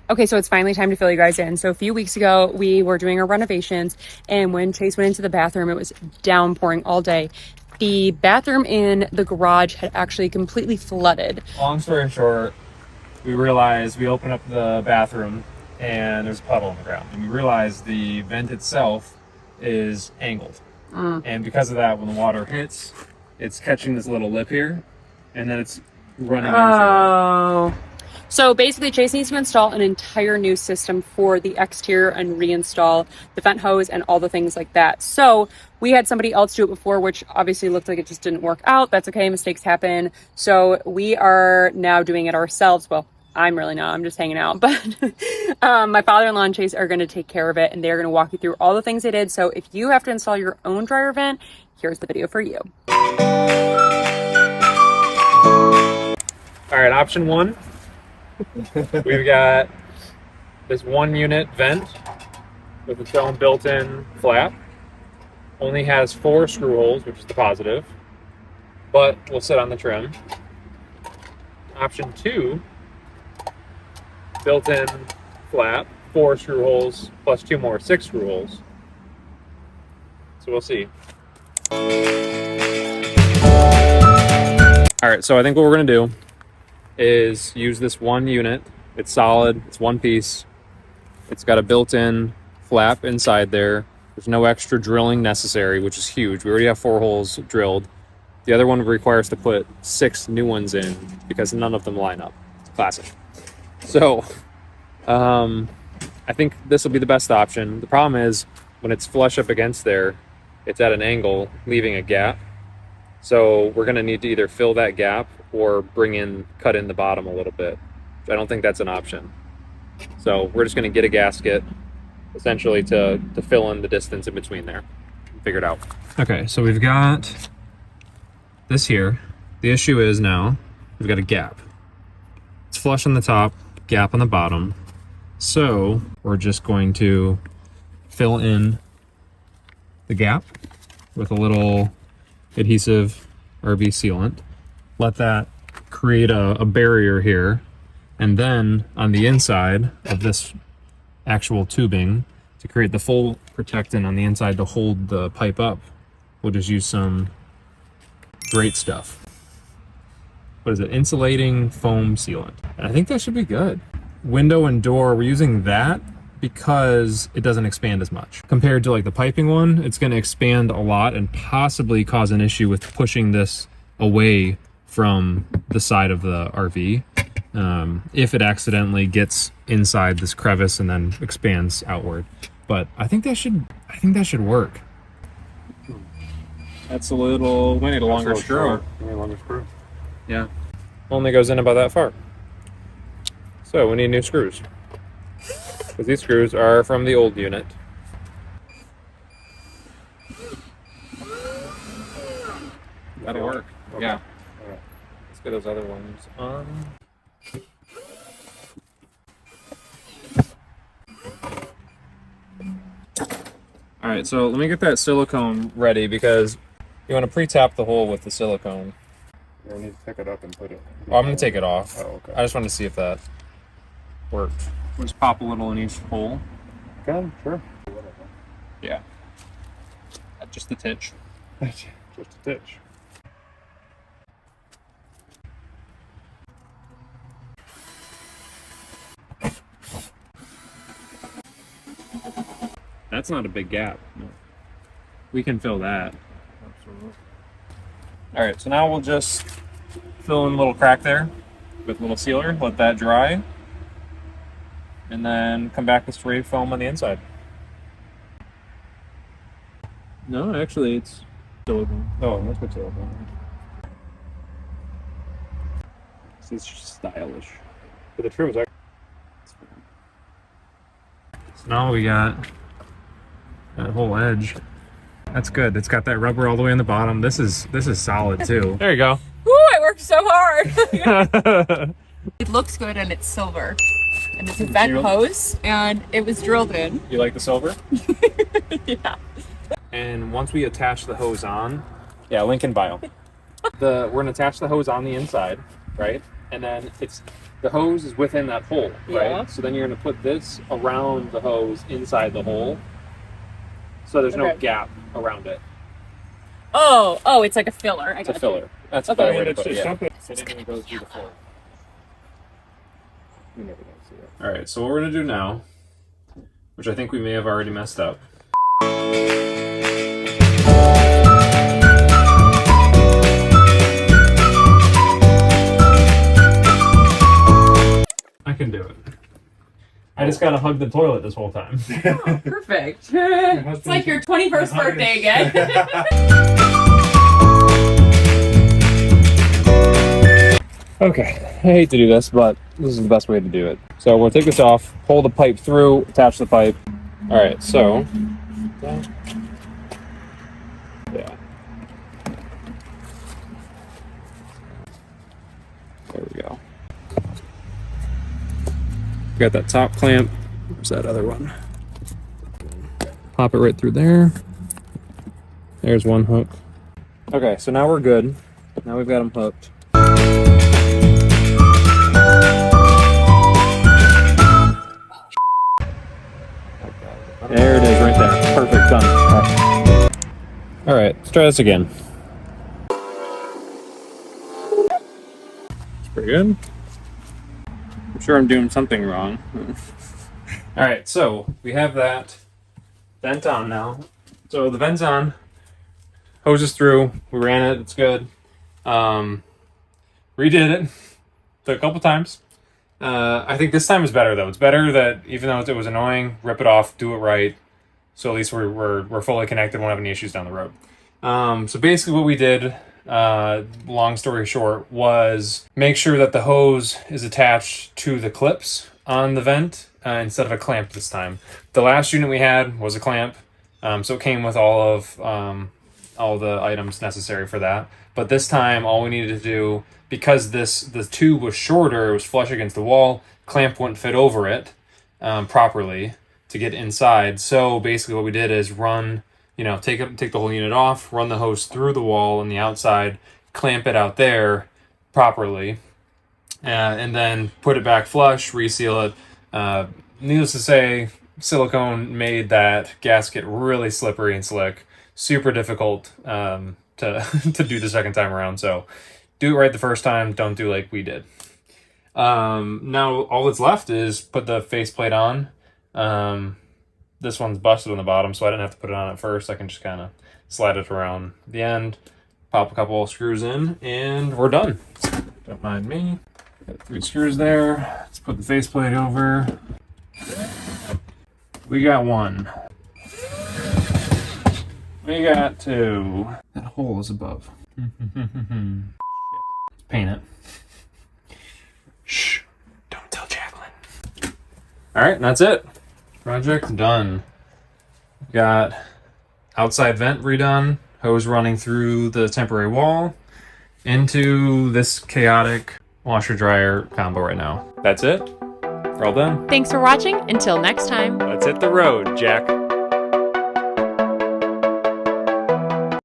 Okay, so it's finally time to fill you guys in. So a few weeks ago, we were doing our renovations, and when Chase went into the bathroom, it was downpouring all day. The bathroom in the garage had actually completely flooded. Long story short, we realized we opened up the bathroom and there's a puddle on the ground. And we realized the vent itself is angled. And because of that, when the water hits, it's catching this little lip here, and then it's running into it. So basically, Chase needs to install an entire new system for the exterior and reinstall the vent hose and all the things like that. So we had somebody else do it before, which obviously looked like it just didn't work out. That's okay, mistakes happen. So we are now doing it ourselves. Well, I'm really not, I'm just hanging out. But my father-in-law and Chase are going to take care of it, and they're going to walk you through all the things they did. So if you have to install your own dryer vent, here's the video for you. All right, option one. We've got this 1 unit vent with its own built-in flap. Only has 4 screw holes, which is the positive, but will sit on the trim. Option 2, built-in flap, 4 screw holes plus 2 more 6 screw holes. So we'll see. All right, so I think what we're gonna do is use this 1 unit. It's solid, it's 1 piece. It's got a built-in flap inside there. There's no extra drilling necessary, which is huge. We already have 4 holes drilled. The other one requires to put 6 new ones in because none of them line up. It's classic. So, I think this will be the best option. The problem is when it's flush up against there, it's at an angle, leaving a gap. So we're gonna need to either fill that gap or cut in the bottom a little bit. I don't think that's an option. So we're just gonna get a gasket essentially to fill in the distance in between there. Figure it out. Okay, so we've got this here. The issue is now we've got a gap. It's flush on the top, gap on the bottom. So we're just going to fill in the gap with a little adhesive RB sealant. Let that create a barrier here. And then on the inside of this actual tubing, to create the full protectant on the inside to hold the pipe up, we'll just use some great stuff. What is it? Insulating foam sealant. And I think that should be good. Window and door, we're using that because it doesn't expand as much. Compared to like the piping one, it's gonna expand a lot and possibly cause an issue with pushing this away from the side of the RV. If it accidentally gets inside this crevice and then expands outward. But I think that should work. That's a little, we need a longer screw. Yeah. Only goes in about that far. So we need new screws. Because these screws are from the old unit. That'll work. Okay. Yeah. All right. Let's get those other ones on. All right, so let me get that silicone ready because you want to pre-tap the hole with the silicone. You need to pick it up and put it. Oh, I'm going to take it off. Oh, okay. I just want to see if that worked. We'll just pop a little in each hole. Okay, sure. Yeah. Just a titch. Just a titch. That's not a big gap. No. We can fill that. Absolutely. All right, so now we'll just fill in a little crack there with a little sealer, let that dry, and then come back with spray foam on the inside. No, actually it's silicone. Oh, that's good silicone. This is just stylish. But the trim is actually. So now we got that whole edge. That's good. It's got that rubber all the way on the bottom. This is solid too. There you go. Woo, I worked so hard. It looks good and it's silver. And it's a vent hose and it was drilled in. You like the silver? Yeah. And once we attach the hose on, yeah, link in bio. We're gonna attach the hose on the inside, right? and then the hose is within that hole, right? Yeah. So then you're going to put this around the hose inside the hole, so there's no Okay. gap around it. Oh, it's like a filler. It's a filler. That's Okay. the I way mean, to it's put it. just Yeah. something. It didn't even go through the floor. You never know. See that. All right, so what we're going to do now, which I think we may have already messed up. I can do it. I just gotta hug the toilet this whole time. Oh, perfect. It's like your 21st birthday again. Okay, I hate to do this, but this is the best way to do it. So we'll take this off, pull the pipe through, attach the pipe. All right, so yeah, there we go. Got that top clamp. Where's that other one? Pop it right through there. There's one hook. Okay, so now we're good. Now we've got them hooked. There it is right there. Perfect, done. All right, let's try this again. It's pretty good. I'm sure I'm doing something wrong. All right, so we have that vent on now. So the vent's on, hose is through, we ran it, it's good. Redid it, took a couple times. I think this time is better though. It's better that even though it was annoying, rip it off, do it right. So at least we're fully connected, won't have any issues down the road. So basically what we did, long story short, was make sure that the hose is attached to the clips on the vent instead of a clamp this time. The last unit we had was a clamp, so it came with all the items necessary for that. But this time, all we needed to do, because the tube was shorter, it was flush against the wall, clamp wouldn't fit over it properly to get inside. So basically what we did is run, take the whole unit off, run the hose through the wall on the outside, clamp it out there properly, and then put it back flush, reseal it. Needless to say, silicone made that gasket really slippery and slick. Super difficult to do the second time around. So do it right the first time. Don't do like we did. Now all that's left is put the faceplate on. This one's busted on the bottom, so I didn't have to put it on at first. I can just kind of slide it around the end, pop a couple of screws in, and we're done. Don't mind me. Got 3 screws there. Let's put the faceplate over. We got 1. We got 2. That hole is above. Let's paint it. Shh. Don't tell Jacqueline. Alright, and that's it. Project done. Got outside vent redone, hose running through the temporary wall into this chaotic washer dryer combo right now. That's it. We're all done. Thanks for watching. Until next time. Let's hit the road, Jack.